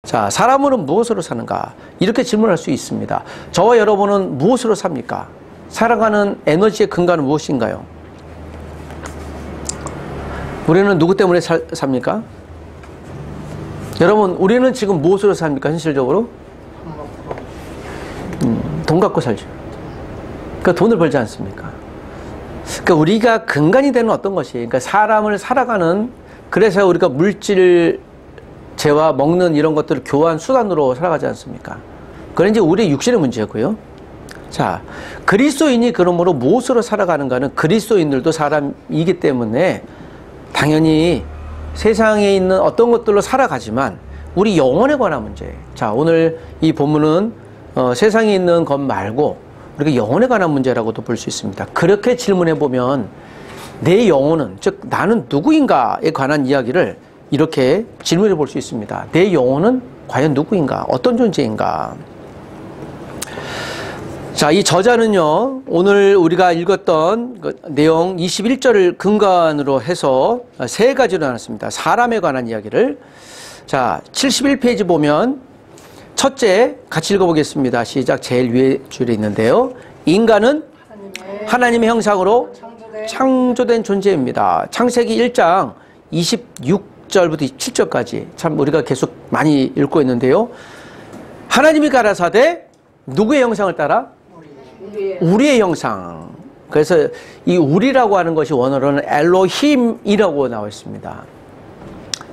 자, 사람은 무엇으로 사는가? 이렇게 질문할 수 있습니다. 저와 여러분은 무엇으로 삽니까? 살아가는 에너지의 근간은 무엇인가요? 우리는 누구 때문에 삽니까? 여러분, 우리는 지금 무엇으로 삽니까? 현실적으로? 돈 갖고 살죠. 그러니까 돈을 벌지 않습니까? 그러니까 우리가 근간이 되는 어떤 것이, 그러니까 사람을 살아가는, 그래서 우리가 물질, 재와 먹는 이런 것들을 교환 수단으로 살아가지 않습니까? 그건 이제 우리의 육신의 문제고요. 자, 그리스도인이 그러므로 무엇으로 살아가는가는 그리스도인들도 사람이기 때문에 당연히 세상에 있는 어떤 것들로 살아가지만 우리 영혼에 관한 문제. 자, 오늘 이 본문은 세상에 있는 것 말고 우리가 영혼에 관한 문제라고도 볼 수 있습니다. 그렇게 질문해 보면 내 영혼은, 즉 나는 누구인가에 관한 이야기를 이렇게 질문해 볼 수 있습니다. 내 영혼은 과연 누구인가? 어떤 존재인가? 자, 이 저자는요, 오늘 우리가 읽었던 그 내용 21절을 근간으로 해서 세 가지로 나눴습니다. 사람에 관한 이야기를. 자, 71페이지 보면 첫째, 같이 읽어보겠습니다. 시작. 제일 위에 줄에 있는데요. 인간은 하나님의 형상으로 창조된 존재입니다. 창세기 1장 26절부터 27절까지 참 우리가 계속 많이 읽고 있는데요. 하나님이 가라사대 누구의 형상을 따라? 우리의 형상. 그래서 이 우리라고 하는 것이 원어로는 엘로힘이라고 나와 있습니다.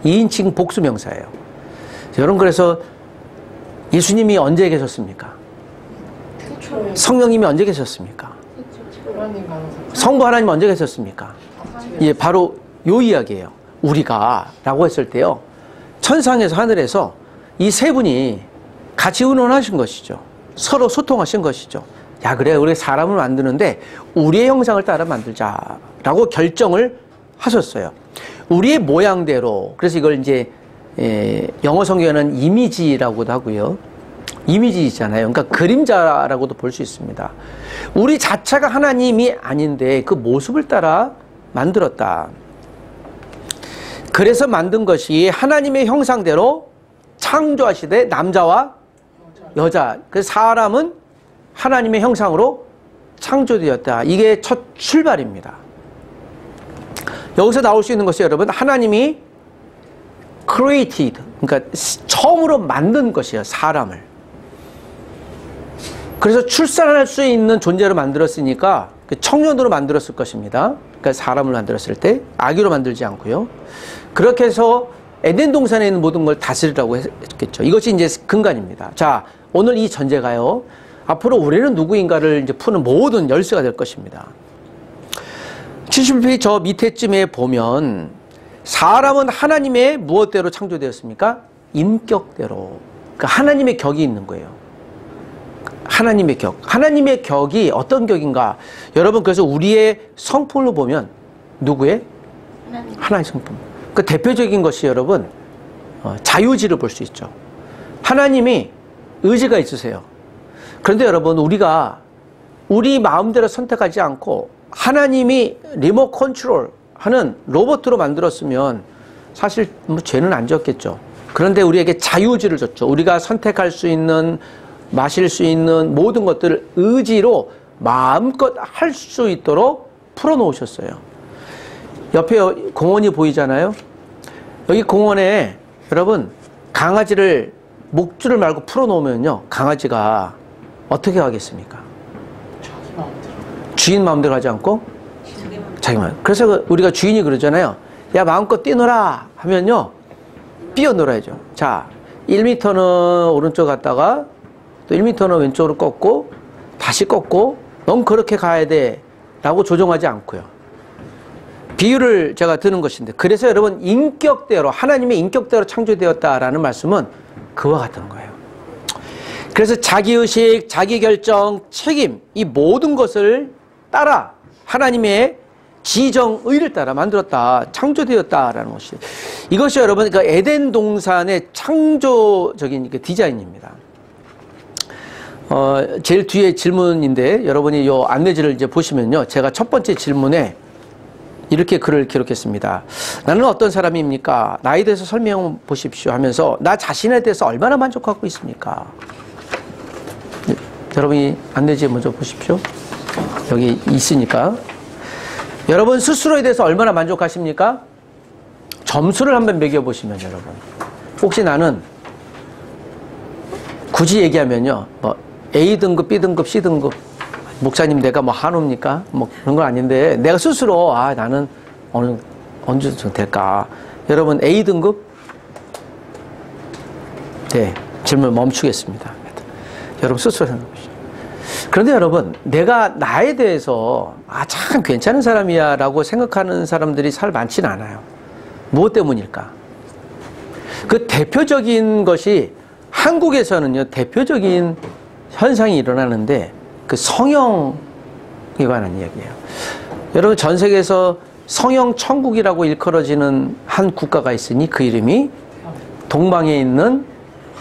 2인칭 복수명사예요. 여러분, 그래서 예수님이 언제 계셨습니까? 성령님이 언제 계셨습니까? 성부 하나님 언제 계셨습니까? 예, 바로 요 이야기예요. 우리가 라고 했을 때요, 천상에서 하늘에서 이 세 분이 같이 의논하신 것이죠. 서로 소통하신 것이죠. 야, 그래, 우리 사람을 만드는데 우리의 형상을 따라 만들자라고 결정을 하셨어요. 우리의 모양대로. 그래서 이걸 이제 영어 성경에는 이미지라고도 하고요. 이미지 있잖아요. 그러니까 그림자라고도 볼 수 있습니다. 우리 자체가 하나님이 아닌데 그 모습을 따라 만들었다. 그래서 만든 것이 하나님의 형상대로 창조하시되 남자와 여자. 그래서 사람은 하나님의 형상으로 창조되었다. 이게 첫 출발입니다. 여기서 나올 수 있는 것이 여러분, 하나님이 created, 그러니까 처음으로 만든 것이에요. 사람을. 그래서 출산할 수 있는 존재로 만들었으니까 청년으로 만들었을 것입니다. 그러니까 사람을 만들었을 때 아기로 만들지 않고요. 그렇게 해서 에덴 동산에 있는 모든 걸 다스리라고 했겠죠. 이것이 이제 근간입니다. 자, 오늘 이 전제가요, 앞으로 우리는 누구인가를 이제 푸는 모든 열쇠가 될 것입니다. 70페이지 저 밑에쯤에 보면 사람은 하나님의 무엇대로 창조되었습니까? 인격대로. 그러니까 하나님의 격이 있는 거예요. 하나님의 격. 하나님의 격이 어떤 격인가? 여러분, 그래서 우리의 성품을 보면 누구의? 하나님의 성품. 그 대표적인 것이 여러분, 자유지를 볼 수 있죠. 하나님이 의지가 있으세요. 그런데 여러분, 우리가 우리 마음대로 선택하지 않고 하나님이 리모트 컨트롤 하는 로봇으로 만들었으면 사실 뭐 죄는 안 지었겠죠. 그런데 우리에게 자유지를 줬죠. 우리가 선택할 수 있는, 마실 수 있는 모든 것들을 의지로 마음껏 할 수 있도록 풀어놓으셨어요. 옆에 공원이 보이잖아요. 여기 공원에 여러분, 강아지를 목줄을 말고 풀어놓으면요, 강아지가 어떻게 하겠습니까? 주인 마음대로 하지 않고 자기 마음. 그래서 우리가 주인이 그러잖아요. 야, 마음껏 뛰놀아 하면요, 뛰어놀아야죠. 자, 1m는 오른쪽 갔다가 또 1m는 왼쪽으로 꺾고 다시 꺾고, 넌 그렇게 가야 돼 라고 조정하지 않고요. 비유를 제가 드는 것인데, 그래서 여러분, 인격대로, 하나님의 인격대로 창조되었다라는 말씀은 그와 같은 거예요. 그래서 자기의식, 자기결정, 책임, 이 모든 것을 따라 하나님의 지정의를 따라 만들었다, 창조되었다라는 것이, 이것이 여러분, 그러니까 에덴 동산의 창조적인 디자인입니다. 제일 뒤에 질문인데, 여러분이 요 안내지를 이제 보시면요, 제가 첫 번째 질문에 이렇게 글을 기록했습니다. 나는 어떤 사람입니까? 나에 대해서 설명 보십시오 하면서 나 자신에 대해서 얼마나 만족하고 있습니까? 네, 여러분이 안내지 먼저 보십시오. 여기 있으니까. 여러분 스스로에 대해서 얼마나 만족하십니까? 점수를 한번 매겨보시면 여러분. 혹시 나는 굳이 얘기하면요. 뭐 A등급, B등급, C등급. 목사님 내가 뭐 한우입니까? 뭐 그런 건 아닌데 내가 스스로 나는 어느 정도 될까? 여러분 A등급? 네, 질문 멈추겠습니다. 여러분 스스로 생각해 보시죠. 그런데 여러분 내가 나에 대해서 참 괜찮은 사람이야 라고 생각하는 사람들이 잘 많지는 않아요. 무엇 때문일까? 그 대표적인 것이 한국에서는요 대표적인 현상이 일어나는데 그 성형에 관한 이야기예요. 여러분 전 세계에서 성형 천국이라고 일컬어지는 한 국가가 있으니 그 이름이 동방에 있는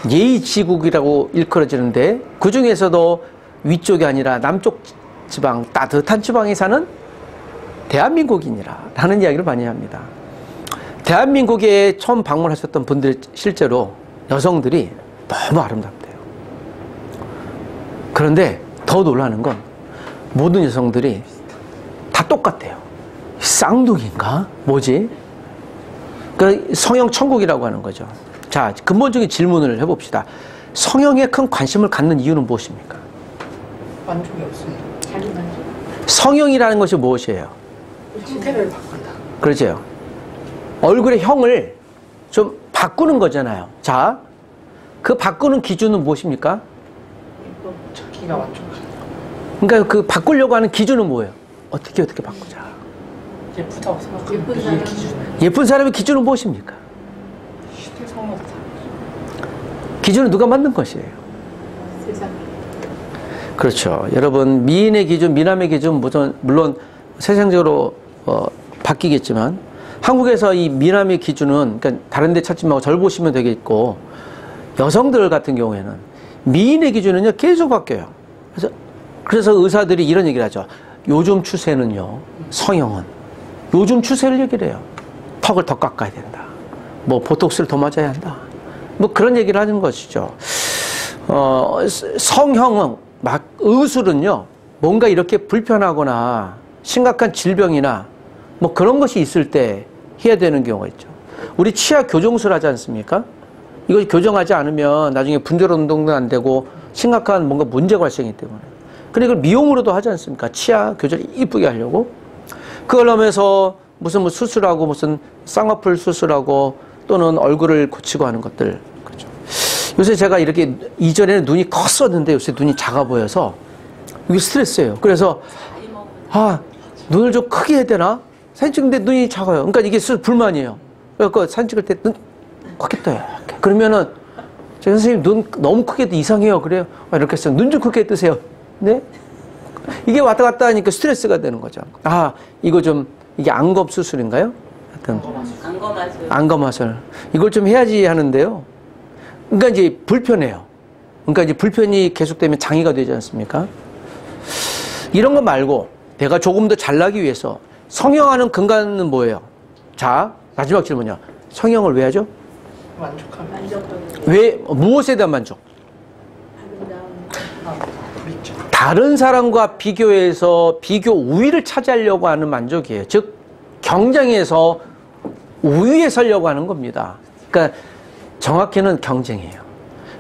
예의지국이라고 일컬어지는데 그 중에서도 위쪽이 아니라 남쪽 지방 따뜻한 지방에 사는 대한민국인이라 라는 이야기를 많이 합니다. 대한민국에 처음 방문하셨던 분들 실제로 여성들이 너무 아름답대요. 그런데 더 놀라는 건 모든 여성들이 다 똑같대요. 쌍둥이인가? 뭐지? 그 성형 천국이라고 하는 거죠. 자, 근본적인 질문을 해봅시다. 성형에 큰 관심을 갖는 이유는 무엇입니까? 만족이 없습니다. 자기 만족. 성형이라는 것이 무엇이에요? 형태를 바꾼다. 그렇죠. 얼굴의 형을 좀 바꾸는 거잖아요. 자, 그 바꾸는 기준은 무엇입니까? 자기가 만족하는. 그러니까 그 바꾸려고 하는 기준은 뭐예요? 어떻게 바꾸자. 예쁘다고 생각하는 이의 기준. 예쁜 사람의 기준은 무엇입니까? 시대상마다 다. 기준은 누가 만든 것이에요? 세상. 그렇죠. 여러분 미인의 기준, 미남의 기준 물론 세상적으로 바뀌겠지만 한국에서 이 미남의 기준은 그러니까 다른 데 찾지 말고 절 보시면 되겠고 여성들 같은 경우에는 미인의 기준은요 계속 바뀌어요. 그래서 의사들이 이런 얘기를 하죠. 요즘 추세는요 성형은 요즘 추세를 얘기를 해요. 턱을 더 깎아야 된다. 뭐 보톡스를 더 맞아야 한다. 뭐 그런 얘기를 하는 것이죠. 성형은 의술은요 뭔가 이렇게 불편하거나 심각한 질병이나 뭐 그런 것이 있을 때 해야 되는 경우가 있죠. 우리 치아 교정술 하지 않습니까? 이걸 교정하지 않으면 나중에 분절 운동도 안 되고 심각한 뭔가 문제가 발생하기 때문에. 그리고 이걸 미용으로도 하지 않습니까? 치아 교정 이쁘게 하려고. 그걸 하면서 무슨 수술하고 무슨 쌍꺼풀 수술하고 또는 얼굴을 고치고 하는 것들. 그렇죠. 요새 제가 이렇게 이전에는 눈이 컸었는데 요새 눈이 작아 보여서 이게 스트레스예요. 그래서 눈을 좀 크게 해야 되나? 사진 찍는데 눈이 작아요. 그러니까 이게 불만이에요. 그래서 사진 찍을 때 눈 크게 떠요. 그러면은 선생님 눈 너무 크게 도 이상해요. 그래요. 이렇게 해서 눈 좀 크게 뜨세요. 네? 이게 왔다 갔다 하니까 스트레스가 되는 거죠. 이게 안검 수술인가요? 하여튼 안검하술. 이걸 좀 해야지 하는데요. 그러니까 이제 불편해요. 그러니까 이제 불편이 계속되면 장애가 되지 않습니까? 이런 거 말고 내가 조금 더 잘나기 위해서 성형하는 근간은 뭐예요? 자, 마지막 질문이요. 성형을 왜 하죠? 왜, 무엇에 대한 만족? 다른 사람과 비교해서 비교 우위를 차지하려고 하는 만족이에요. 즉, 경쟁에서 우위에 서려고 하는 겁니다. 그러니까 정확히는 경쟁이에요.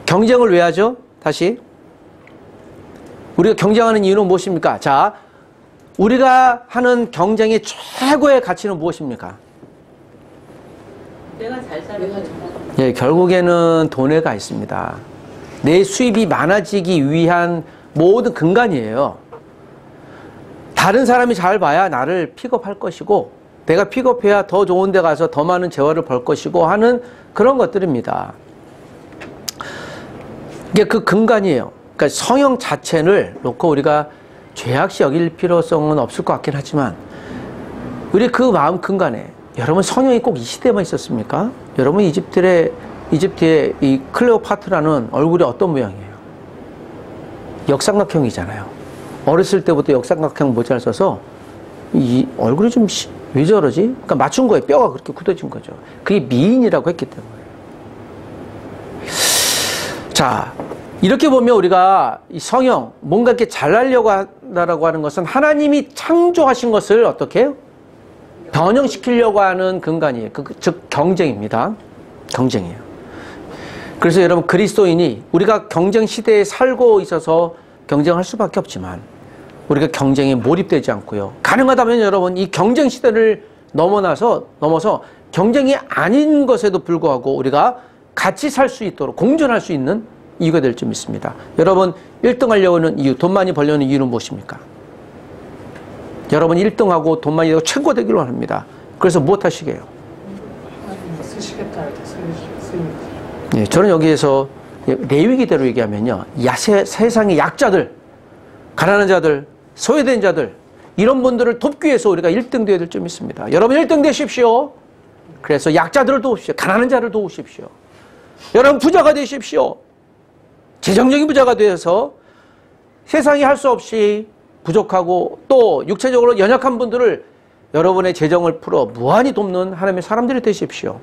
경쟁을 왜 하죠? 다시. 우리가 경쟁하는 이유는 무엇입니까? 자, 우리가 하는 경쟁의 최고의 가치는 무엇입니까? 내가 잘 살아야 예, 결국에는 돈에 가 있습니다. 내 수입이 많아지기 위한 모든 근간이에요. 다른 사람이 잘 봐야 나를 픽업할 것이고 내가 픽업해야 더 좋은 데 가서 더 많은 재화를 벌 것이고 하는 그런 것들입니다. 이게 그 근간이에요. 그러니까 성형 자체를 놓고 우리가 죄악시 여길 필요성은 없을 것 같긴 하지만 우리 그 마음 근간에 여러분 성형이 꼭 이 시대만 있었습니까? 여러분 이집트의 이 클레오파트라는 얼굴이 어떤 모양이에요? 역삼각형이잖아요. 어렸을 때부터 역삼각형 모자를 써서 이 얼굴이 좀 왜 저러지? 그러니까 맞춘 거예요. 뼈가 그렇게 굳어진 거죠. 그게 미인이라고 했기 때문에. 자, 이렇게 보면 우리가 이 성형, 뭔가 이렇게 잘나려고 한다라고 하는 것은 하나님이 창조하신 것을 어떻게 해요? 변형시키려고 하는 근간이에요. 즉 경쟁입니다. 경쟁이에요. 그래서 여러분 그리스도인이 우리가 경쟁 시대에 살고 있어서 경쟁할 수밖에 없지만 우리가 경쟁에 몰입되지 않고요. 가능하다면 여러분 이 경쟁 시대를 넘어서 경쟁이 아닌 것에도 불구하고 우리가 같이 살 수 있도록 공존할 수 있는 이유가 될 줄 믿습니다. 여러분 1등 하려고 하는 이유, 돈 많이 벌려는 이유는 무엇입니까? 여러분 1등하고 돈 많이 되고 최고 되기로 합니다. 그래서 무엇 하시게요? 쓰시겠다 할 때 쓰입니다. 예, 저는 여기에서 레위기대로 얘기하면요, 세상의 약자들, 가난한 자들, 소외된 자들 이런 분들을 돕기 위해서 우리가 1등 되어야 될 줄 믿습니다. 여러분 1등 되십시오. 그래서 약자들을 도우십시오. 가난한 자를 도우십시오. 여러분 부자가 되십시오. 재정적인 부자가 되어서 세상이 할 수 없이 부족하고 또 육체적으로 연약한 분들을 여러분의 재정을 풀어 무한히 돕는 하나님의 사람들이 되십시오.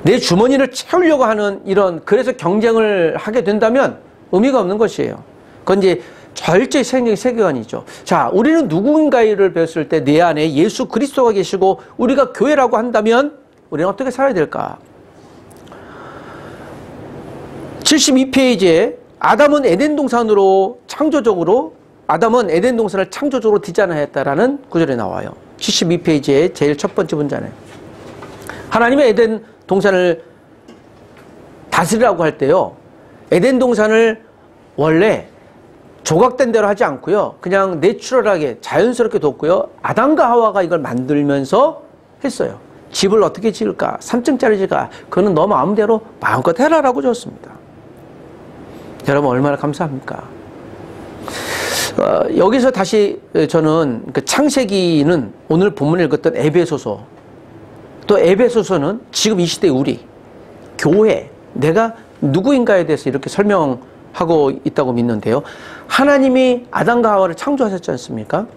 내 주머니를 채우려고 하는 그래서 경쟁을 하게 된다면 의미가 없는 것이에요. 그건 이제 절제 생명의 세계관이죠. 자, 우리는 누구인가를 배웠을 때 내 안에 예수 그리스도가 계시고 우리가 교회라고 한다면 우리는 어떻게 살아야 될까? 72페이지에 아담은 에덴 동산을 창조적으로 디자인하였다라는 구절이 나와요. 72페이지에 제일 첫 번째 문장에 하나님의 에덴 동산을 다스리라고 할 때요, 에덴 동산을 원래 조각된 대로 하지 않고요, 그냥 내추럴하게 자연스럽게 뒀고요, 아담과 하와가 이걸 만들면서 했어요. 집을 어떻게 지을까? 3층짜리 지을까? 그거는 너 마음대로 마음껏 해라라고 줬습니다. 여러분 얼마나 감사합니까? 여기서 다시 저는 그 창세기는 오늘 본문에 읽었던 에베소서, 또 에베소서는 지금 이 시대의 우리 교회, 내가 누구인가에 대해서 이렇게 설명하고 있다고 믿는데요. 하나님이 아담과 하와를 창조하셨지 않습니까?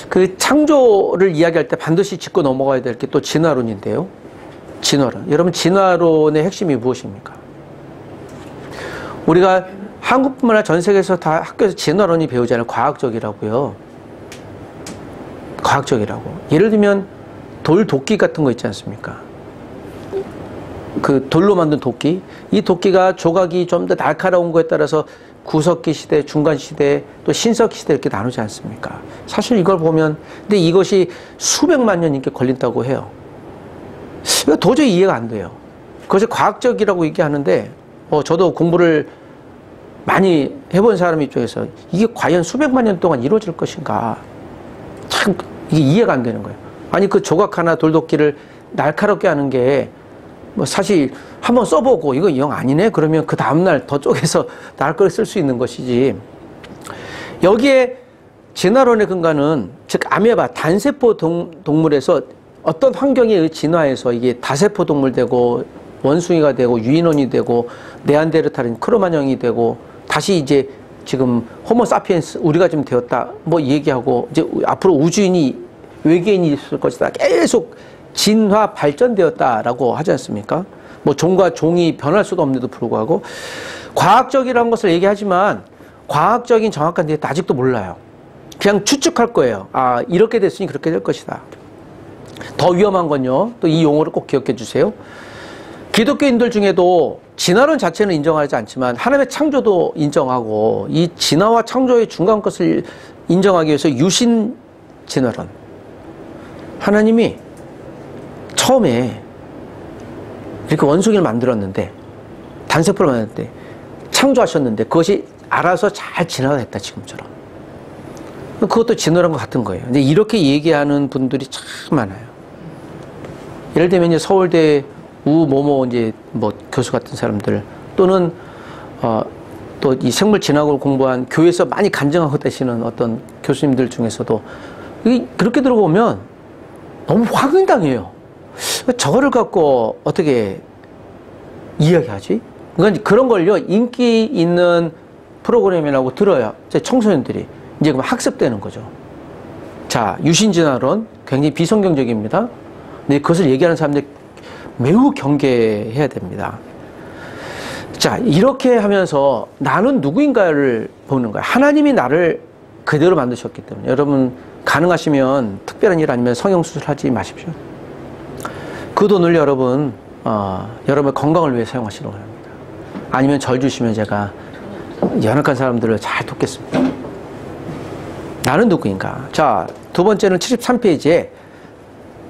그 창조를 이야기할 때 반드시 짚고 넘어가야 될 게 또 진화론인데요. 진화론. 여러분 진화론의 핵심이 무엇입니까? 우리가 한국뿐만 아니라 전 세계에서 다 학교에서 진화론이 배우잖아요. 과학적이라고요. 과학적이라고. 예를 들면 돌 도끼 같은 거 있지 않습니까? 그 돌로 만든 도끼. 이 도끼가 조각이 좀 더 날카로운 거에 따라서 구석기 시대, 중간 시대, 또 신석기 시대 이렇게 나누지 않습니까? 사실 이걸 보면, 근데 이것이 수백만 년 이렇게 걸린다고 해요. 이거 도저히 이해가 안 돼요. 그것이 과학적이라고 얘기하는데, 저도 공부를 많이 해본 사람 입장에서 이게 과연 수백만 년 동안 이루어질 것인가, 참 이게 이해가 안 되는 거예요. 아니 그 조각 하나 돌도끼를 날카롭게 하는 게 뭐 사실 한번 써보고 이거 영 아니네 그러면 그 다음날 더 쪼개서 날 걸 쓸 수 있는 것이지. 여기에 진화론의 근간은 즉 아메바 단세포 동물에서 어떤 환경에 진화해서 이게 다세포 동물 되고 원숭이가 되고 유인원이 되고 네안데르탈인 크로마뇽이 되고 다시 이제 지금 호모사피엔스 우리가 좀 되었다 뭐 얘기하고 이제 앞으로 우주인이 외계인이 있을 것이다 계속 진화 발전되었다라고 하지 않습니까? 뭐 종과 종이 변할 수도 없는데도 불구하고 과학적이라는 것을 얘기하지만 과학적인 정확한 데이터 아직도 몰라요. 그냥 추측할 거예요. 아 이렇게 됐으니 그렇게 될 것이다. 더 위험한 건요. 또 이 용어를 꼭 기억해 주세요. 기독교인들 중에도 진화론 자체는 인정하지 않지만 하나님의 창조도 인정하고 이 진화와 창조의 중간 것을 인정하기 위해서 유신 진화론. 하나님이 처음에 이렇게 원숭이를 만들었는데 단세포를 만들었는데 창조하셨는데 그것이 알아서 잘 진화가 됐다 지금처럼. 그것도 진화란 것 같은 거예요. 근데 이렇게 얘기하는 분들이 참 많아요. 예를 들면 이제 서울대 우모모 이제 뭐 교수 같은 사람들 또는 또 이 생물 진화학을 공부한 교회에서 많이 간증하고 계시는 어떤 교수님들 중에서도 그렇게 들어보면 너무 화근당해요. 저거를 갖고 어떻게 이야기하지? 그러니까 그런 걸요 인기 있는 프로그램이라고 들어야 청소년들이 이제 그럼 학습되는 거죠. 자, 유신진화론 굉장히 비성경적입니다. 근데 그것을 얘기하는 사람들 매우 경계해야 됩니다. 자, 이렇게 하면서 나는 누구인가를 보는 거예요. 하나님이 나를 그대로 만드셨기 때문에. 여러분 가능하시면 특별한 일 아니면 성형수술 하지 마십시오. 그 돈을 여러분 여러분의 건강을 위해 사용하시기 바랍니다. 아니면 절 주시면 제가 연약한 사람들을 잘 돕겠습니다. 나는 누구인가? 자, 두 번째는 73페이지에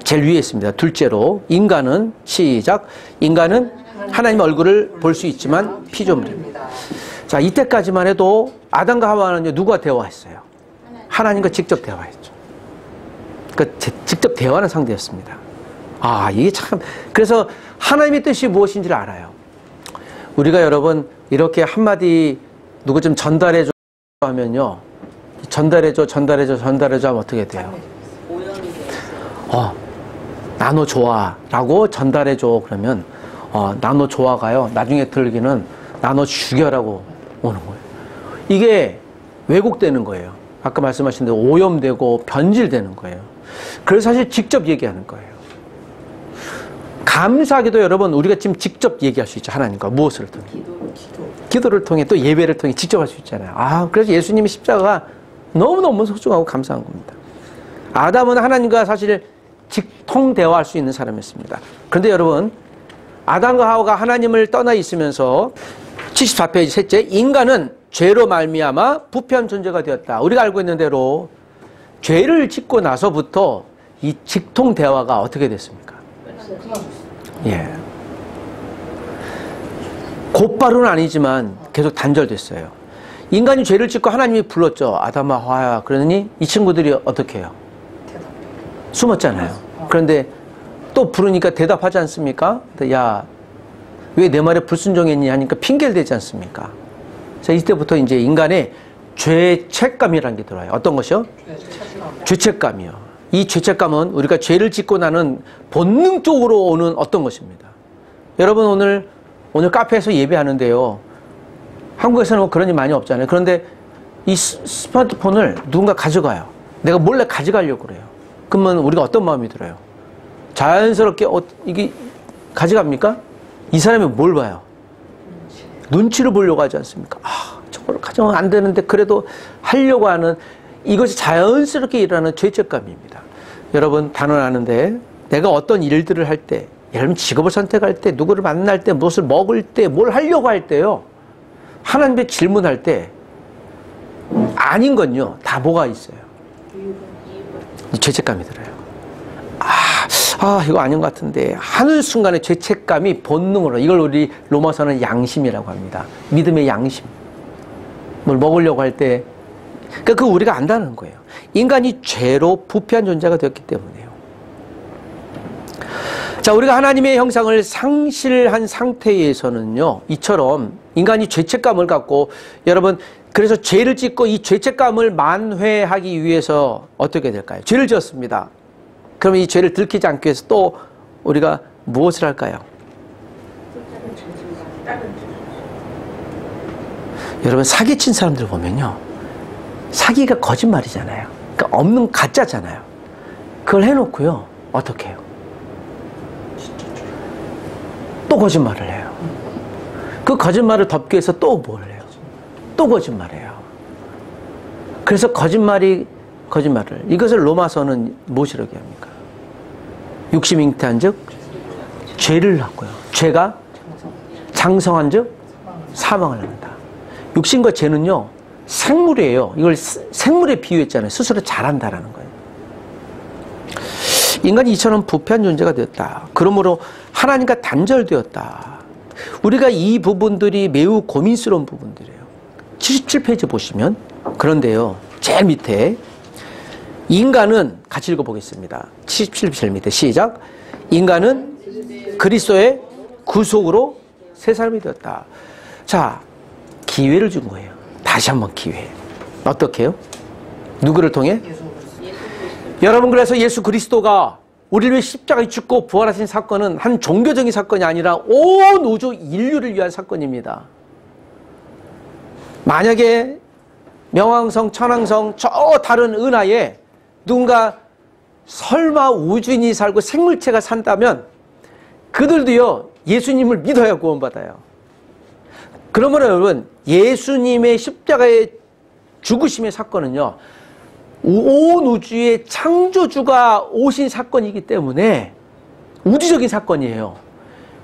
제일 위에 있습니다. 둘째로 인간은 시작. 인간은 하나님 얼굴을 볼 수 있지만 피조물입니다. 자, 이때까지만 해도 아담과 하와는 누가 대화했어요? 하나님과 직접 대화했죠. 그러니까 직접 대화하는 상대였습니다. 아, 이게 참, 그래서 하나님의 뜻이 무엇인지를 알아요. 우리가 여러분 이렇게 한마디 누구 좀 전달해줘 하면요, 전달해줘 하면 어떻게 돼요? 나 너 좋아 라고 전달해줘. 그러면 나 너 좋아가요, 나중에 들기는 나 너 죽여라고 오는 거예요. 이게 왜곡되는 거예요. 아까 말씀하신 대로 오염되고 변질되는 거예요. 그래서 사실 직접 얘기하는 거예요. 감사하게도 여러분 우리가 지금 직접 얘기할 수 있죠. 하나님과 무엇을 통해? 기도를 통해, 또 예배를 통해 직접 할 수 있잖아요. 아, 그래서 예수님의 십자가가 너무너무 소중하고 감사한 겁니다. 아담은 하나님과 사실 직통 대화할 수 있는 사람이었습니다. 그런데 여러분, 아담과 하와가 하나님을 떠나 있으면서 74페이지 셋째, 인간은 죄로 말미암아 부패한 존재가 되었다. 우리가 알고 있는 대로 죄를 짓고 나서부터 이 직통 대화가 어떻게 됐습니까? 예. 곧바로는 아니지만 계속 단절됐어요. 인간이 죄를 짓고 하나님이 불렀죠. 아담아, 하와야. 그러더니 이 친구들이 어떻게 해요? 숨었잖아요. 그런데 또 부르니까 대답하지 않습니까? 야, 왜 내 말에 불순종했니? 하니까 핑계를 대지 않습니까? 자, 이때부터 이제 인간의 죄책감이라는 게 들어와요. 어떤 것이요? 죄책감이요. 이 죄책감은 우리가 죄를 짓고 나는 본능적으로 오는 어떤 것입니다. 여러분 오늘 카페에서 예배하는데요, 한국에서는 뭐 그런 일 많이 없잖아요. 그런데 이 스마트폰을 누군가 가져가요. 내가 몰래 가져가려고 그래요. 그러면 우리가 어떤 마음이 들어요? 자연스럽게 이게 가져갑니까? 이 사람이 뭘 봐요? 눈치를 보려고 하지 않습니까? 아, 저걸 가져가면 안 되는데 그래도 하려고 하는, 이것이 자연스럽게 일어나는 죄책감입니다. 여러분 단언하는데, 내가 어떤 일들을 할 때, 여러분 직업을 선택할 때, 누구를 만날 때, 무엇을 먹을 때, 뭘 하려고 할 때요, 하나님께 질문할 때 아닌 건요, 다 뭐가 있어요? 죄책감이 들어요. 이거 아닌 것 같은데 하는 순간에 죄책감이 본능으로, 이걸 우리 로마서는 양심이라고 합니다. 믿음의 양심. 뭘 먹으려고 할 때, 그러니까 그거 우리가 안다는 거예요. 인간이 죄로 부패한 존재가 되었기 때문에요. 자, 우리가 하나님의 형상을 상실한 상태에서는요, 이처럼 인간이 죄책감을 갖고, 여러분 그래서 죄를 짓고 이 죄책감을 만회하기 위해서 어떻게 될까요? 죄를 지었습니다. 그럼 이 죄를 들키지 않기 위해서 또 우리가 무엇을 할까요? 여러분 사기친 사람들 보면요, 사기가 거짓말이잖아요. 그러니까 없는 가짜잖아요. 그걸 해놓고요, 어떻게 해요? 또 거짓말을 해요. 그 거짓말을 덮기 위해서 또 뭘 해요? 또 거짓말해요. 그래서 거짓말을, 이것을 로마서는 무엇이라고 합니까? 육심 잉태한 즉 죄를 낳고요. 죄가 장성한 즉 사망을 낳는다. 육신과 죄는요, 생물이에요. 이걸 생물에 비유했잖아요. 스스로 잘한다라는 거예요. 인간이 이처럼 부패한 존재가 되었다. 그러므로 하나님과 단절되었다. 우리가 이 부분들이 매우 고민스러운 부분들이에요. 77페이지 보시면, 그런데요, 제일 밑에 인간은, 같이 읽어보겠습니다. 77페이지 밑에 시작. 인간은 그리스도의 구속으로 새 사람이 되었다. 자, 기회를 준 거예요. 다시 한번 기회. 어떻게 해요? 누구를 통해? 여러분, 그래서 예수 그리스도가 우리를 위해 십자가에 죽고 부활하신 사건은 한 종교적인 사건이 아니라 온 우주 인류를 위한 사건입니다. 만약에 명왕성, 천왕성, 저 다른 은하에 누군가 설마 우주인이 살고 생물체가 산다면 그들도요 예수님을 믿어야 구원받아요. 그러면 여러분 예수님의 십자가의 죽으심의 사건은요 온 우주의 창조주가 오신 사건이기 때문에 우주적인 사건이에요.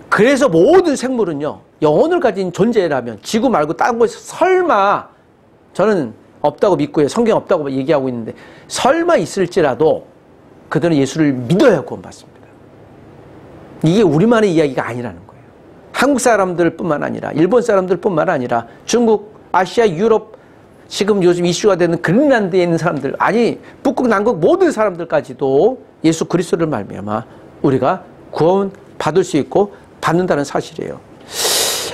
그래서 모든 생물은요 영혼을 가진 존재라면 지구 말고 다른 곳에서 설마, 저는 없다고 믿고요, 성경 없다고 얘기하고 있는데 설마 있을지라도 그들은 예수를 믿어야 구원받습니다. 이게 우리만의 이야기가 아니라는 거예요. 한국 사람들 뿐만 아니라 일본 사람들 뿐만 아니라 중국, 아시아, 유럽, 지금 요즘 이슈가 되는 그린란드에 있는 사람들, 아니 북극, 남극 모든 사람들까지도 예수 그리스도를 말미암아 우리가 구원 받을 수 있고 받는다는 사실이에요.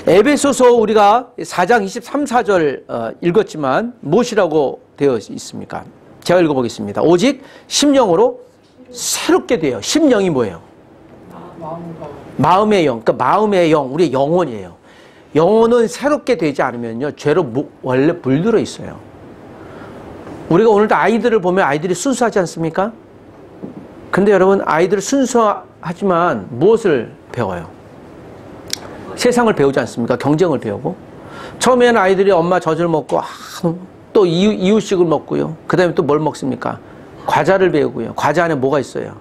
에베소서 우리가 4장 23, 4절 읽었지만 무엇이라고 되어 있습니까? 제가 읽어보겠습니다. 오직 심령으로 새롭게 돼요. 심령이 뭐예요? 마음의 영. 그러니까 마음의 영, 우리의 영혼이에요. 영혼은 새롭게 되지 않으면요 죄로 원래 물들어 있어요. 우리가 오늘도 아이들을 보면 아이들이 순수하지 않습니까? 근데 여러분 아이들 순수하지만 무엇을 배워요? 세상을 배우지 않습니까? 경쟁을 배우고. 처음에는 아이들이 엄마 젖을 먹고 또 이유식을 먹고요. 그 다음에 또 뭘 먹습니까? 과자를 배우고요. 과자 안에 뭐가 있어요?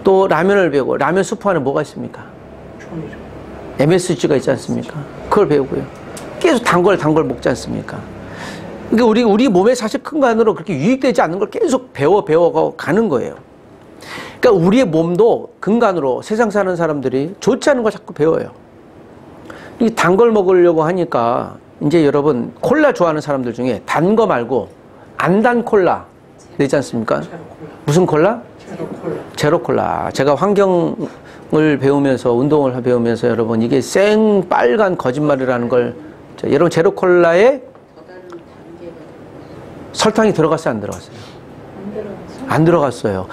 또 라면을 배우고, 라면 수프 안에 뭐가 있습니까? MSG가 있지 않습니까? 그걸 배우고요. 계속 단 걸 먹지 않습니까? 그러니까 우리 몸에 사실 큰 간으로 그렇게 유익되지 않는 걸 계속 배워가고 가는 거예요. 그러니까 우리의 몸도 근간으로 세상 사는 사람들이 좋지 않은 걸 자꾸 배워요. 이 단 걸 먹으려고 하니까 이제 여러분 콜라 좋아하는 사람들 중에 단 거 말고 안 단 콜라 되지 않습니까? 무슨 콜라? 제로 콜라. 제가 환경을 배우면서 운동을 배우면서 여러분 이게 생 빨간 거짓말이라는 걸, 여러분 제로 콜라에 설탕이 들어갔어요, 안 들어갔어요? 안 들어갔어요.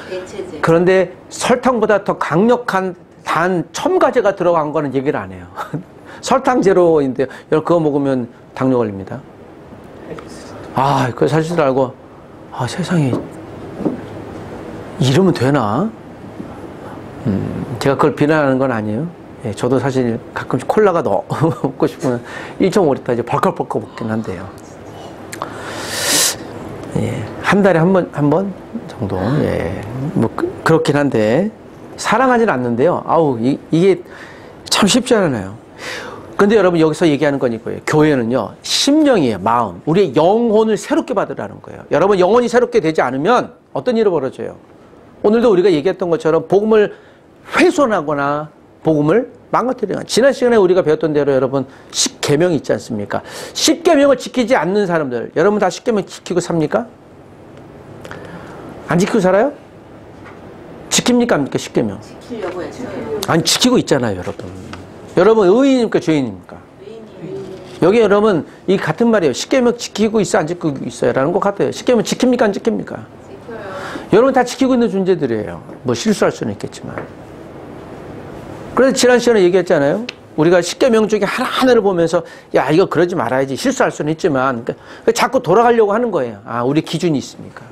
그런데 설탕보다 더 강력한 단 첨가제가 들어간 거는 얘기를 안 해요. 설탕 제로인데 그거 먹으면 당뇨 걸립니다. 그 사실 알고 세상에 이러면 되나? 제가 그걸 비난하는 건 아니에요. 예, 저도 사실 가끔씩 콜라가 너무 먹고 싶으면 1.5리터 이제 벌컥벌컥 먹긴 한데요. 예, 한 달에 한 번 정도. 예, 뭐 그렇긴 한데 사랑하진 않는데요. 이게 참 쉽지 않아요. 근데 여러분 여기서 얘기하는 건 이거예요. 교회는요 심령이에요. 마음, 우리의 영혼을 새롭게 받으라는 거예요. 여러분 영혼이 새롭게 되지 않으면 어떤 일이 벌어져요? 오늘도 우리가 얘기했던 것처럼 복음을 훼손하거나 복음을 망가뜨리거나. 지난 시간에 우리가 배웠던 대로 여러분 10계명이 있지 않습니까? 10계명을 지키지 않는 사람들, 여러분 다 10계명 지키고 삽니까? 안 지키고 살아요? 지킵니까? 안 지켜? 10계명 지키려고 했어요. 아니 지키고 있잖아요. 여러분 의인입니까? 죄인입니까? 여기 여러분 이 같은 말이에요. 10계명 지키고 있어 안 지키고 있어요? 라는 것 같아요. 10계명 지킵니까? 안 지킵니까? 여러분 다 지키고 있는 존재들이에요. 뭐 실수할 수는 있겠지만. 그래서 지난 시간에 얘기했잖아요. 우리가 10계명 중에 하나하나를 보면서 야 이거 그러지 말아야지, 실수할 수는 있지만, 그러니까 자꾸 돌아가려고 하는 거예요. 우리 기준이 있으니까.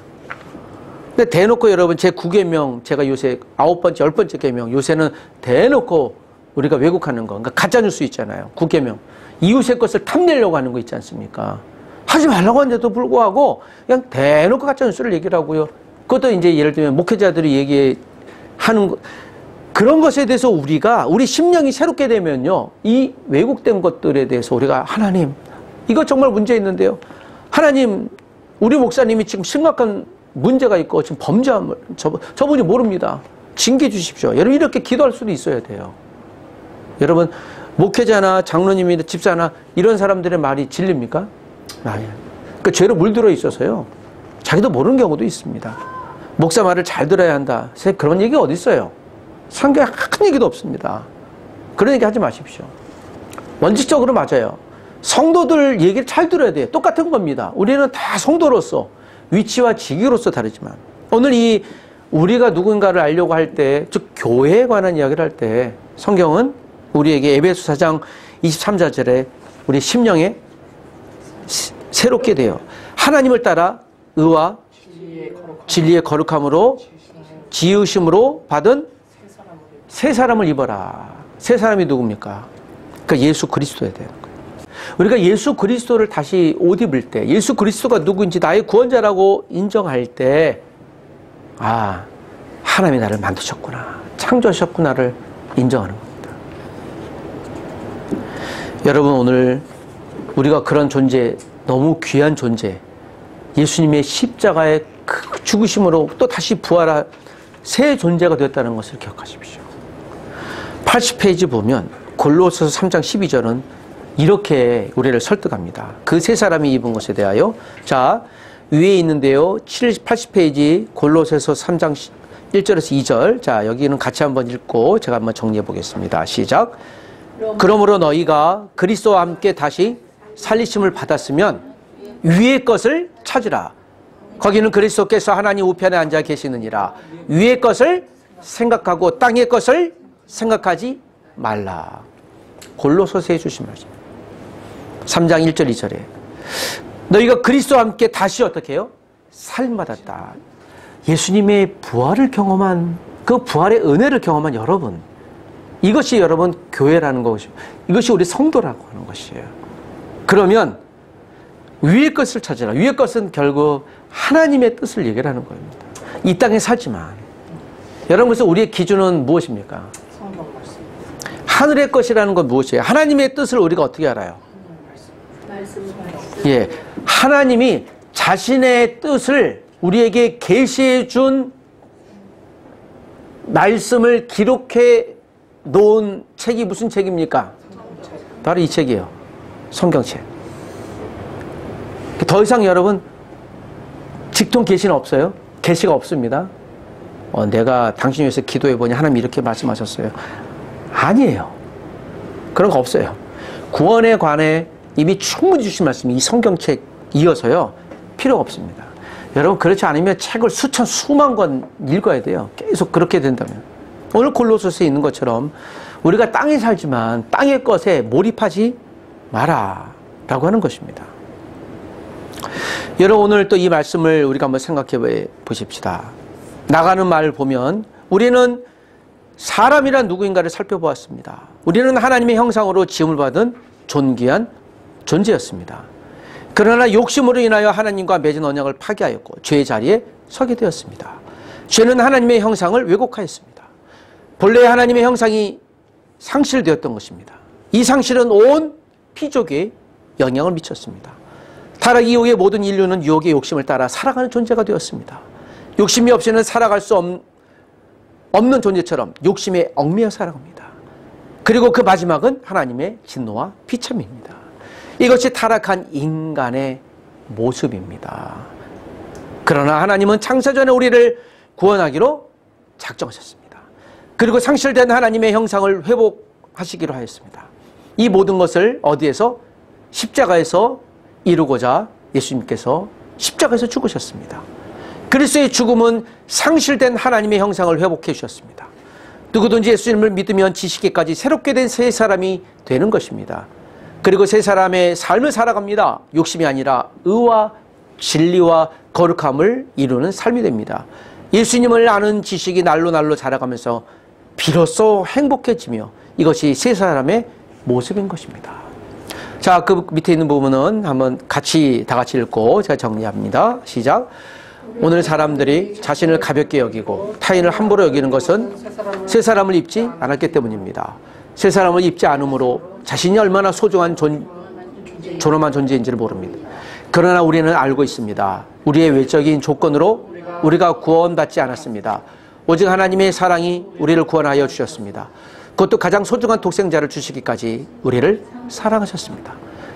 근데 대놓고 여러분 제 9계명, 제가 요새 9번째 10번째 계명, 요새는 대놓고 우리가 왜곡하는 거, 그러니까 가짜뉴스 있잖아요. 9계명 이웃의 것을 탐내려고 하는 거 있지 않습니까? 하지 말라고 하는데도 불구하고 그냥 대놓고 가짜뉴스를 얘기를 하고요. 그것도 이제 예를 들면 목회자들이 얘기하는 거, 그런 것에 대해서 우리 심령이 새롭게 되면요 이 왜곡된 것들에 대해서 우리가 하나님 이거 정말 문제 있는데요, 하나님 우리 목사님이 지금 심각한 문제가 있고 지금 범죄함을 저분이 모릅니다, 징계해 주십시오. 여러분 이렇게 기도할 수도 있어야 돼요. 여러분 목회자나 장로님이나 집사나 이런 사람들의 말이 진리입니까? 아니에요. 그 죄로 물들어 있어서요 자기도 모르는 경우도 있습니다. 목사 말을 잘 들어야 한다, 그런 얘기가 어디 있어요? 성경에 한 얘기도 없습니다. 그런 얘기 하지 마십시오. 원칙적으로 맞아요. 성도들 얘기를 잘 들어야 돼요. 똑같은 겁니다. 우리는 다 성도로서 위치와 직위로서 다르지만, 오늘 우리가 누군가를 알려고 할 때, 즉 교회에 관한 이야기를 할 때 성경은 우리에게 에베소 4장 23절에 우리 심령에 새롭게 돼요. 하나님을 따라 의와 진리의 거룩함으로 지으심으로 받은 새 사람을 새 사람을 입어라. 새 사람이 누굽니까? 그러니까 예수 그리스도야 되는 거예요. 우리가 예수 그리스도를 다시 옷 입을 때, 예수 그리스도가 누구인지 나의 구원자라고 인정할 때, 아, 하나님이 나를 만드셨구나, 창조하셨구나를 인정하는 겁니다. 여러분, 오늘 우리가 그런 존재, 너무 귀한 존재, 예수님의 십자가의 그 죽으심으로 또 다시 부활한 새 존재가 되었다는 것을 기억하십시오. 80페이지 보면 골로새서 3장 12절은 이렇게 우리를 설득합니다. 그 세 사람이 입은 것에 대하여. 자, 위에 있는데요. 80페이지 골로새서 3장 1절에서 2절. 자, 여기는 같이 한번 읽고 제가 한번 정리해 보겠습니다. 시작. 그러므로 너희가 그리스도와 함께 다시 살리심을 받았으면 위의 것을 찾으라. 거기는 그리스도께서 하나님 우편에 앉아 계시느니라. 위의 것을 생각하고 땅의 것을 생각하지 말라. 골로새서에 주신 말씀. 3장 1절 2절에 너희가 그리스도와 함께 다시 어떻게 해요? 살림받았다. 예수님의 부활을 경험한, 그 부활의 은혜를 경험한 여러분, 이것이 여러분 교회라는 것이고, 이것이 우리 성도라고 하는 것이에요. 그러면 위의 것을 찾으라. 위의 것은 결국 하나님의 뜻을 얘기하는 겁니다. 이 땅에 살지만 여러분, 그래서 우리의 기준은 무엇입니까? 성경 말씀. 하늘의 것이라는 건 무엇이에요? 하나님의 뜻을 우리가 어떻게 알아요? 예, 하나님이 자신의 뜻을 우리에게 계시해 준 말씀을 기록해 놓은 책이 무슨 책입니까? 바로 이 책이에요. 성경책. 더 이상 여러분 직통 계시는 없어요? 계시가 없습니다. 내가 당신 위해서 기도해 보니 하나님이 이렇게 말씀하셨어요. 아니에요. 그런 거 없어요. 구원에 관해 이미 충분히 주신 말씀이 이 성경책 이어서요, 필요가 없습니다. 여러분, 그렇지 않으면 책을 수천 수만 권 읽어야 돼요. 계속 그렇게 된다면. 오늘 골로새서에 있는 것처럼 우리가 땅에 살지만 땅의 것에 몰입하지 마라 라고 하는 것입니다. 여러분, 오늘 또 이 말씀을 우리가 한번 생각해 보십시다. 나가는 말을 보면 우리는 사람이란 누구인가를 살펴보았습니다. 우리는 하나님의 형상으로 지음을 받은 존귀한 존재였습니다. 그러나 욕심으로 인하여 하나님과 맺은 언약을 파기하였고 죄의 자리에 서게 되었습니다. 죄는 하나님의 형상을 왜곡하였습니다. 본래 하나님의 형상이 상실되었던 것입니다. 이 상실은 온 피족에 영향을 미쳤습니다. 타락 이후에 모든 인류는 유혹의 욕심을 따라 살아가는 존재가 되었습니다. 욕심이 없이는 살아갈 수 없는 존재처럼 욕심에 얽매여 살아갑니다. 그리고 그 마지막은 하나님의 진노와 비참입니다. 이것이 타락한 인간의 모습입니다. 그러나 하나님은 창세전에 우리를 구원하기로 작정하셨습니다. 그리고 상실된 하나님의 형상을 회복하시기로 하였습니다. 이 모든 것을 어디에서? 십자가에서 이루고자 예수님께서 십자가에서 죽으셨습니다. 그리스도의 죽음은 상실된 하나님의 형상을 회복해 주셨습니다. 누구든지 예수님을 믿으면 지식에까지 새롭게 된 새 사람이 되는 것입니다. 그리고 새 사람의 삶을 살아갑니다. 욕심이 아니라 의와 진리와 거룩함을 이루는 삶이 됩니다. 예수님을 아는 지식이 날로 날로 자라가면서 비로소 행복해지며 이것이 새 사람의 모습인 것입니다. 자, 그 밑에 있는 부분은 한번 다 같이 읽고 제가 정리합니다. 시작. 오늘 사람들이 자신을 가볍게 여기고 타인을 함부로 여기는 것은 새 사람을 입지 않았기 때문입니다. 새 사람을 입지 않으므로 자신이 얼마나 소중한 존엄한 존재인지를 모릅니다. 그러나 우리는 알고 있습니다. 우리의 외적인 조건으로 우리가 구원받지 않았습니다. 오직 하나님의 사랑이 우리를 구원하여 주셨습니다. 그것도 가장 소중한 독생자를 주시기까지 우리를 사랑하셨습니다.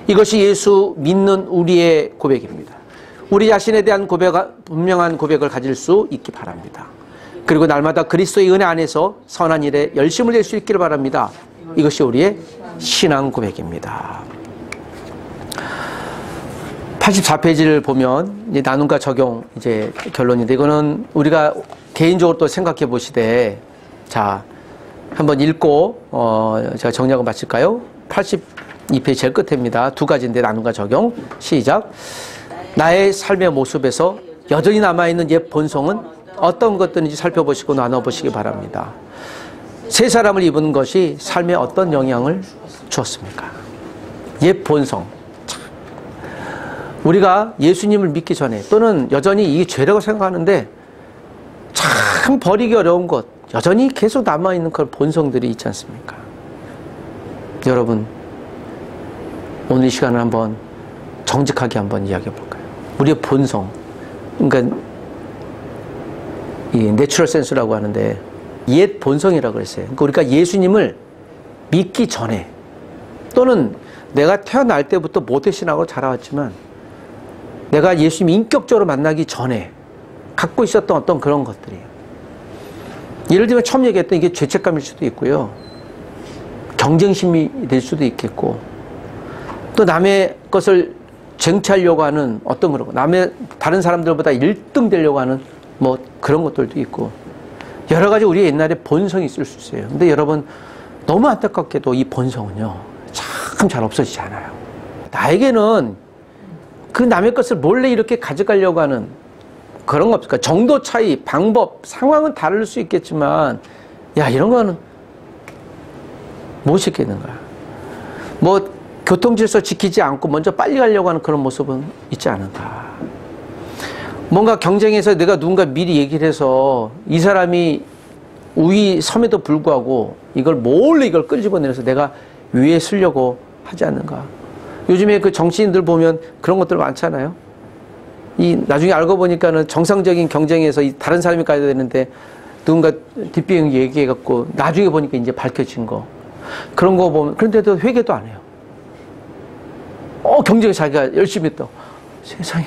이것이 예수 믿는 우리의 고백입니다. 우리 자신에 대한 분명한 고백을 가질 수 있기 바랍니다. 그리고 날마다 그리스도의 은혜 안에서 선한 일에 열심을 낼 수 있기를 바랍니다. 이것이 우리의 신앙 고백입니다. 84페이지를 보면 이제 나눔과 적용 이제 결론인데, 이거는 우리가 개인적으로 또 생각해 보시되, 자, 한번 읽고 제가 정리하고 마칠까요? 82페이지 제일 끝입니다. 두 가지인데 나눔과 적용. 시작. 나의 삶의 모습에서 여전히 남아있는 옛 본성은 어떤 것들인지 살펴보시고 나눠보시기 바랍니다. 새 사람을 입은 것이 삶에 어떤 영향을 주었습니까? 옛 본성. 우리가 예수님을 믿기 전에 또는 여전히 이게 죄라고 생각하는데 참 버리기 어려운 것, 여전히 계속 남아있는 그런 본성들이 있지 않습니까? 여러분, 오늘 이 시간을 한번 정직하게 한번 이야기해 볼까요? 우리의 본성, 그러니까 이 내추럴 센스라고 하는데 옛 본성이라고 그랬어요. 그러니까 우리가 예수님을 믿기 전에 또는 내가 태어날 때부터 모태신앙으로 자라왔지만 내가 예수님 인격적으로 만나기 전에 갖고 있었던 어떤 그런 것들이에요. 예를 들면 처음 얘기했던 이게 죄책감일 수도 있고요. 경쟁심이 될 수도 있겠고 또 남의 것을 쟁취하려고 하는 어떤 그런 거, 남의 다른 사람들보다 1등 되려고 하는 뭐 그런 것들도 있고 여러 가지 우리 옛날에 본성이 있을 수 있어요. 근데 여러분 너무 안타깝게도 이 본성은요 참 잘 없어지지 않아요. 나에게는 그 남의 것을 몰래 이렇게 가져가려고 하는 그런 거 없을까? 정도 차이, 방법, 상황은 다를 수 있겠지만 야 이런 거는 못 지키는가? 뭐 교통질서 지키지 않고 먼저 빨리 가려고 하는 그런 모습은 있지 않은가? 뭔가 경쟁에서 내가 누군가 미리 얘기를 해서 이 사람이 우위 섬에도 불구하고 이걸 몰래 이걸 끄집어내서 내가 위에 쓰려고 하지 않는가? 요즘에 그 정치인들 보면 그런 것들 많잖아요. 이 나중에 알고 보니까는 정상적인 경쟁에서 다른 사람이 가야 되는데 누군가 뒷비행 얘기해갖고 나중에 보니까 이제 밝혀진 거 그런 거 보면 그런데도 회개도 안 해요. 경쟁에 자기가 열심히 했다. 세상에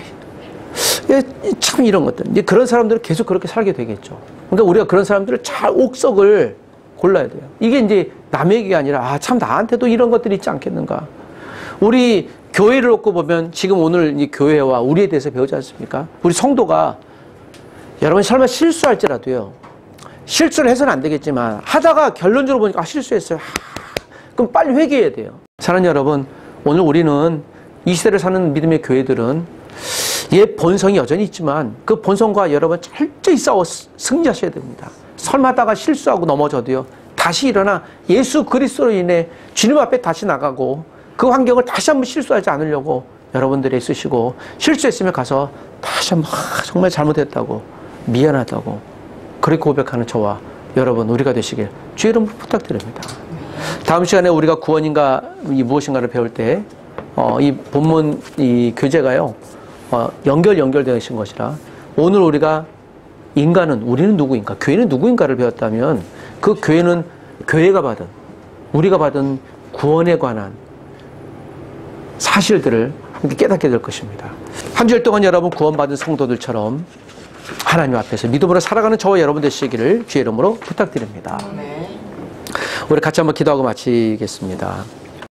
참 이런 것들 이제 그런 사람들은 계속 그렇게 살게 되겠죠. 그러니까 우리가 그런 사람들을 잘 옥석을 골라야 돼요. 이게 이제 남의 얘기가 아니라 참 나한테도 이런 것들이 있지 않겠는가. 우리 교회를 놓고 보면 지금 오늘 이 교회와 우리에 대해서 배우지 않습니까? 우리 성도가 여러분 설마 실수할지라도요. 실수를 해서는 안 되겠지만 하다가 결론적으로 보니까 실수했어요. 그럼 빨리 회개해야 돼요. 사랑하는 여러분, 오늘 우리는 이 시대를 사는 믿음의 교회들은 옛 본성이 여전히 있지만 그 본성과 여러분 철저히 싸워 승리하셔야 됩니다. 설마 하다가 실수하고 넘어져도요. 다시 일어나 예수 그리스도로 인해 주님 앞에 다시 나가고 그 환경을 다시 한번 실수하지 않으려고 여러분들이 애쓰시고 실수했으면 가서 다시 한번 정말 잘못했다고 미안하다고 그렇게 고백하는 저와 여러분 우리가 되시길 주의 이름으로 부탁드립니다. 다음 시간에 우리가 구원인가 이 무엇인가를 배울 때 이 본문 이 교재가요 연결되신 것이라 오늘 우리가 인간은 우리는 누구인가 교회는 누구인가를 배웠다면 그 교회는 교회가 받은 우리가 받은 구원에 관한 사실들을 함께 깨닫게 될 것입니다. 한 주일 동안 여러분 구원받은 성도들처럼 하나님 앞에서 믿음으로 살아가는 저와 여러분 되시기를 주의 이름으로 부탁드립니다. 우리 같이 한번 기도하고 마치겠습니다.